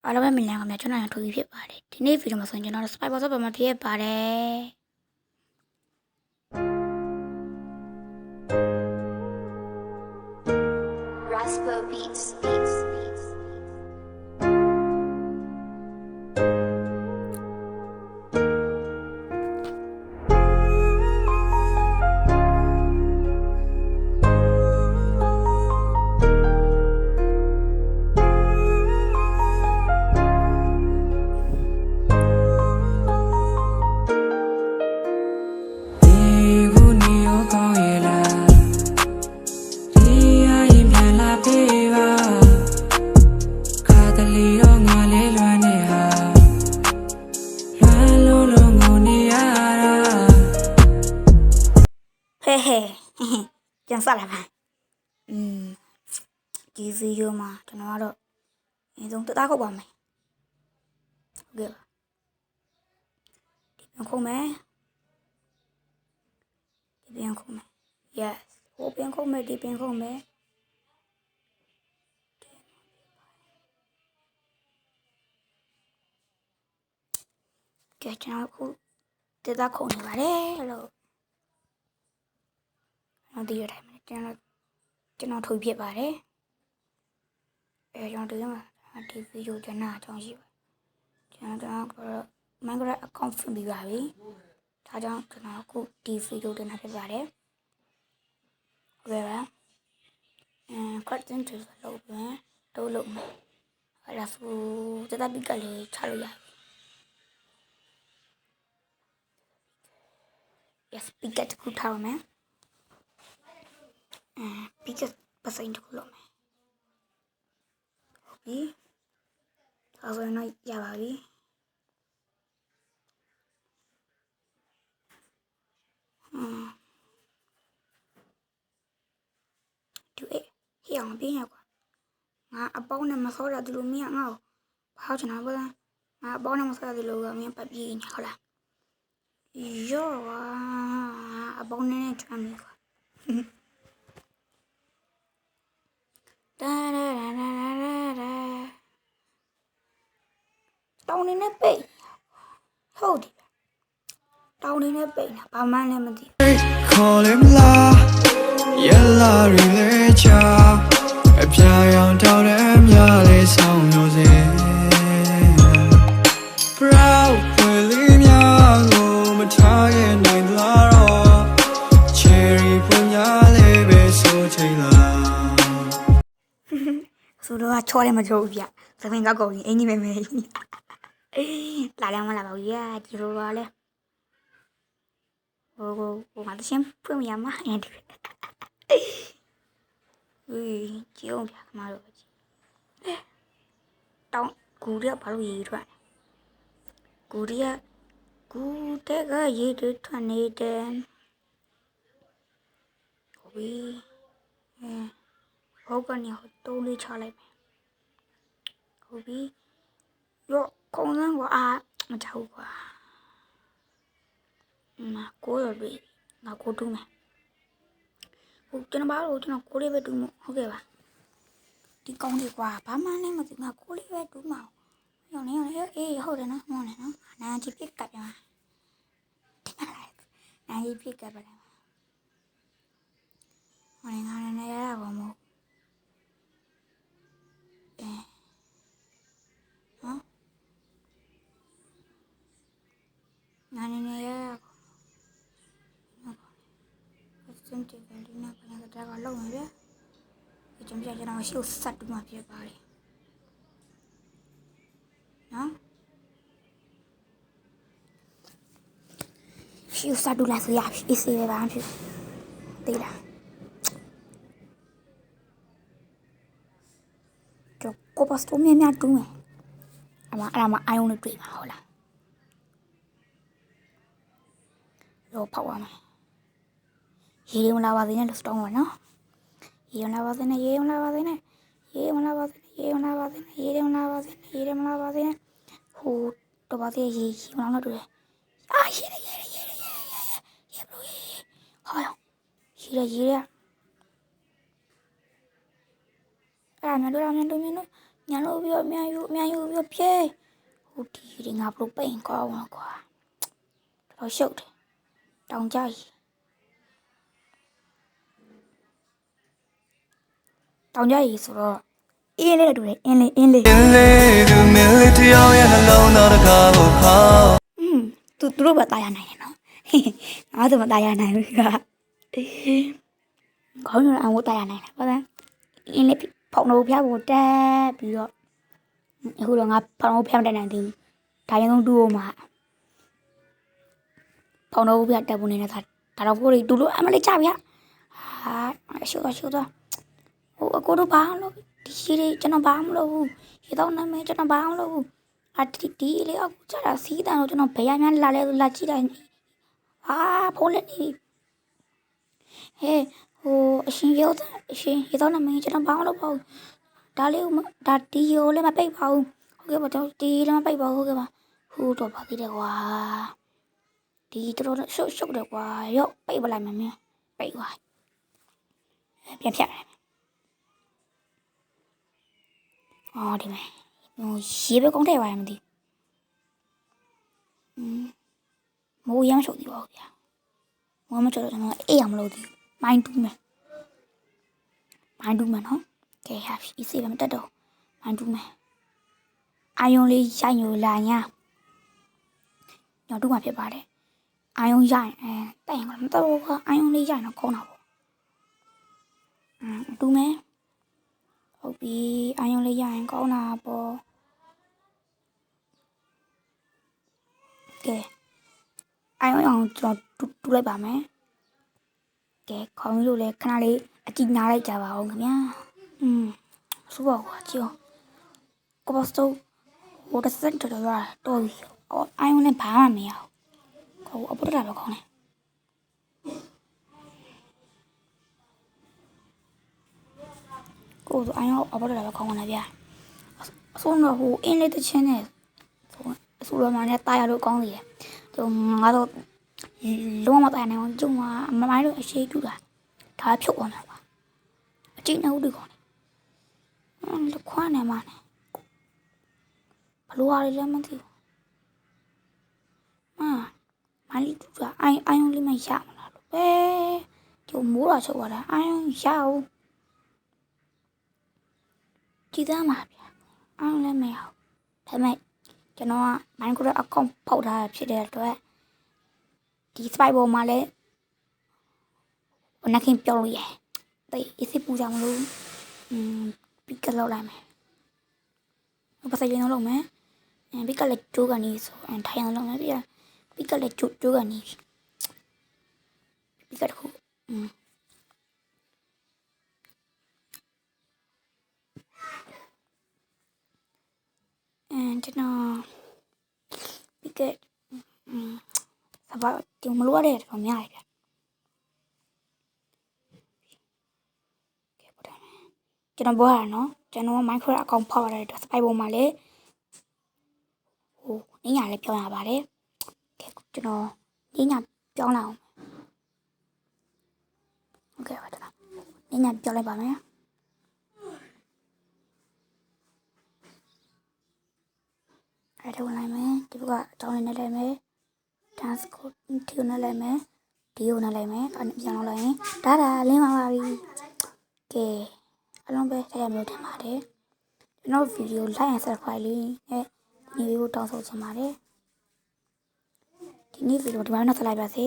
အားလုံးပဲမင်္ဂလာပါကျွန်တော်ရထိုးပြီးဖြစ်ပါတယ်ဒီနေ့ဗီဒီယိုမှာဆိုရင်ကျွန်တော် Spy Boss မှာဖြစ်ပါတယ် Raspo Beatsပြန်ဆက်လာပါဒီဗီဒီယိုမှာကျွန်တော်ကတော့အရင်ဆုံးတက်ခုတ်ပါမယ်ဟုတ်ကဲ့ဒီပြန်ခုတ်မယ်ဒီပြန်ခုတ်မယ် yes ဟိုပြန်ခုတ်မယ်ဒီပြန်ခုတ်မယ်ကဲကျွန်တော်ခုတက်ခုတ်နေပါတယ်လို့နောက်ဒီရတိုင်းမှာကျွန်တော်ထုတ်ပြပါတယ်ကျွန်တော်ဒီမှာဒီဗီဒီယိုကျွန်တော်အကြောင်းရှိပါကျွန်တော်ကတော့ Minecraft account ဖွင့်ပြီးပါပြီဒါကြောင့်ကျွန်တော်အခုဒီဗီဒီယိုတင်တာဖြစ်ပါတယ်ဟုတ်ကဲ့ပါcontent တွေလုပ်မယ်တို့လုပ်မယ်အဲ့ဒါဆိုတက်ပီကလေးချလို့ရပြီ yes ပီကတစ်ခုထားမယ်ပီကပစိန်တစ်ခုလုပ်မယ်ဟုတ်ပြီဒါဆိုရင်ရပါပြီဒီဟေ့အောင်ပြင်းရကွာငါအပေါင်းနဲ့မဆောရသူလိုမင်းငါ့ကိုဘာချင်တာလဲငါအပေါင်းနဲ့မဆောရသူလိုကမင်းပတ်ပြေးနေဟုတ်လားရောအပေါင်းနဲ့ချမ်းနေကွာတောင်းနေပိတ်ဟုတ်တယ်တောင်းနေပိတ်တာဘာမှလည်းမသိ Call him la yella rilecha အပြာရောင်တောင်းတဲ့မြလေးဆောင်လို့စေ Proud ဖွယ်လေးများကိုမထားရဲ့နိုင်လားတော့ Cherry ပွင့်ညာလေးပဲဆိုချိန်လား ဆိုတော့ချောတယ်မချောဘူးဗျသပင်ကောက်ကုန်ကြီးအင်ကြီးမဲမဲလာတယ်မလာပါဘူးရာဒီလိုပါလေဟိုငါတချင်းဖွင့်မရမှာအဲဒီကြည့်အောင်ဗျခမတို့ကြည့်တောင်းကူရဘာလို့ရေးထွက်ကူတဲ့ကရေးထွက်နေတယ်ဟုတ်ပြီဟုတ်ကနေတုံးလေးချလိုက်မယ်ဟုတ်ပြီရောခုံစမ်းကွာမချဘူးကွာကိုရပြီငါကိုတူးမယ်ဟုတ်ကျွန်တော်ဘာလို့ကျွန်တော်ကိုလေးပဲတူးမဟုတ်ကဲ့ပါဒီကောင်းလေးကွာဘာမှလည်းမသိငါကိုလေးပဲတူးမအောင်ရောင်းနေအေးဟုတ်တယ်နော်ဟုတ်တယ်နော်နာကြည့်ပြကပ်ပြန်နာကြည့်ပြကပ်ပြန်ဟိုငါလည်းရတာဘာမို့ငါနေရစင်တီကလေးနဲ့ပြန်ကြတာလောက်နေပြီဒီကျွန်တော်ရှိစတ်တူမှဖြစ်ပါတယ်နော်ရှိစတ်တူလာဆိုရပြီအစီပဲဘာဖြစ်သေးလားကိုပတ်စတိုမြတူးမယ်အမအိုင်ုံနဲ့တွေ့မှာဟုတ်လားရောဖောက်ရမယ်ရေမလာပါသေးနဲ့လို့စတောင်းပါနော်ရေမလာပါသေးနဲ့ရေမလာပါသေးနဲ့ရေမလာပါသေးနဲ့ရေမလာပါသေးနဲ့ရေမလာပါသေးနဲ့ရေမလာပါသေးနဲ့ဟိုတော့ပါသေးရေမလာတော့တယ်ရေဘလို့ဟာရေအဲ့ဒါမြန်တို့ ညာလို့ပြီးတော့မြန်ယူပြီးတော့ပြေးဟိုဒီငါဘလို့ပိန်ကောင်းတော့ကွာတော်ရှုပ်တယ်တောင်ကြကြီးတောင်ကြကြီးဆိုတော့အင်းလေးတူတယ်အင်းလေး သူမင်းလေးတယောက်ရဲ့နှလုံးသားတကားကိုခေါ် သူတို့ပဲတာရနိုင်တယ်နော်ငါတို့မတာရနိုင်ဘူးကခေါင်းရအောင်တာရနိုင်တယ်ဟုတ်လားအင်းလေးဖောင်တော်ဖျားကိုတက်ပြီးတော့အခုတော့ငါဖောင်တော်ဖျားမတက်နိုင်သေးဘူးဒါရင်ဆုံးတူအောင်မှာဖောင်တော်ဖျားတက်ဖို့နေတာဒါတော့ကိုယ်တူလို့အမလေးချဗျာဟာရှုတော့ဟိုအကိုတို့ဘာလို့ဒီရှိလေးကျွန်တော်ဘာမလုပ်ဘူးရေတော့နာမည်ကျွန်တော်ဘာမလုပ်ဘူးဒီလေးအခုကျတာစီးတန်တော့ကျွန်တော်ဘယ်ရများလာလဲလာကြည့်လိုက်ဖုန်းလက်နေဟဲ့ဟိုအရှင်ရေတော့နာမည်ကျွန်တော်ဘာမလုပ်ပါဘူးဒါလေးဒါဒီရိုလေးမပိတ်ပါဘူးဟုတ်ကဲ့ပါကျွန်တော်ဒီလည်းမပိတ်ပါဘူးဟုတ်ကဲ့ပါဟိုတော့ပါသေးတယ်ကွာဒီတော်ရှုပ်တယ်ကွာရော့ပိတ်ပလိုက်မယ်မင်းပိတ်ကွာပြန်ဖြတ်လိုက်အော်ဒီမဲ့ရေပဲကောင်းထဲပါရမသိမိုးရမ်းချုပ်သေးပါဘူးဗျာမိုးမချုပ်တော့ကျွန်တော်အေးအောင်မလုပ်သေးမိုင်းတူးမယ်နော်ကဲဟာအစ်စေးပဲမတက်တော့မိုင်းတူးမယ်အာယုံလေးရိုက်ညိုလာညာညော်တူးမှာဖြစ်ပါတယ်အာယုံရိုက်တိုင်မတော့ဘူးအာယုံလေးရိုက်တော့ကောင်းတာပေါ့တူးမယ်ဟုတ်ပြီအာယုံလေးရိုက်ရင်ကောင်းတာပေါ့ကဲအာယုံအောင်ကျွန်တော်တူးလိုက်ပါမယ်ကဲခေါင်းလို့လဲခဏလေးအကြည့်နားလိုက်ကြပါဦးခင်ဗျာစူပါကွာကြည့်အောင်ကပတ်စတိုဟိုတစ်စက်တော်ပြီအာယုံနဲ့ဘာမှမရဘူးအပေါ်တာပဲခေါင်းနေကိုအာယုံအပေါ်တာပဲခေါင်းနေဗျာအဆုံးတော့ဟိုအင်းလေးတစ်ချင်းနဲ့အဆူရမနဲ့တာရလို့ကောင်းသေးတယ်ငါတော့လုံးဝမတာရနိုင်ဘူးကျုံမှာမမိုင်းလို့အရှိတူတာဒါဖြုတ်သွားမှာကွာအကျဉ်းနှုတ်တွေကောင်းတယ်လခွားနေမှာဘလို့ဟာလည်းမသိဘူးမလီတူတာအိုင်ယုံလေးမရမလားလို့ပဲကျုံမိုးတော့ချုပ်သွားတာအိုင်ယုံရအောင်ကြည့်သားမှာဗျာအိုင်ယုံလည်းမရဘူးဒါပေမဲ့ကျွန်တော်က Minecraft အကောင့်ဖောက်ထားတာဖြစ်တဲ့အတွက်ဒီ spike ပေါ်မှာလည်းနခင်ပြောလို့ရတိတ်အစ်စ်ပူကြမလို့ပီကလောက်လိုက်မယ်ဘာသာရေးလုံးမယ်ပီကလက်ကျိုးကနေဆိုထိုင်အောင်လုပ်မယ်ပြပီကလက်ကျိုးကနေပီကတခုကျွန်တော်ပီကစပါတင်မလို့ရတယ်တော့များတယ်ကျွန်တော်ပြောရနော်ကျွန်တော် Minecraft အကောင့်ဖောက်ရတဲ့ spike ပေါ်မှာလေဟိုနင်းရလည်းပြောင်းရပါတယ်ကျွန်တော်နင်းရပြောင်းလာအောင်โอเคပါကျွန်တော်နင်းရပြောင်းလိုက်ပါမယ်အဲ့ဒါဝင်လိုက်မယ်ဒီဘက်ကအကြောင်းလေးနဲ့လိုက်မယ် dance code တီကိုနဲ့လိုက်မယ်ဒီကိုနဲ့လိုက်မယ်အဲ့ပြန်လောက်လိုက်ရင်ဒါလင်းပါပါပြီကဲအလုံးပဲဆက်ရမျိုးထင်ပါတယ်ကျွန်တော်ဗီဒီယို like and subscribe လေးနဲ့ဒီဗီဒီယိုတောင်းဆိုချင်ပါတယ်ဒီနေ့ဗီဒီယိုဒီမှာနောက်ဆက်လိုက်ပါစေ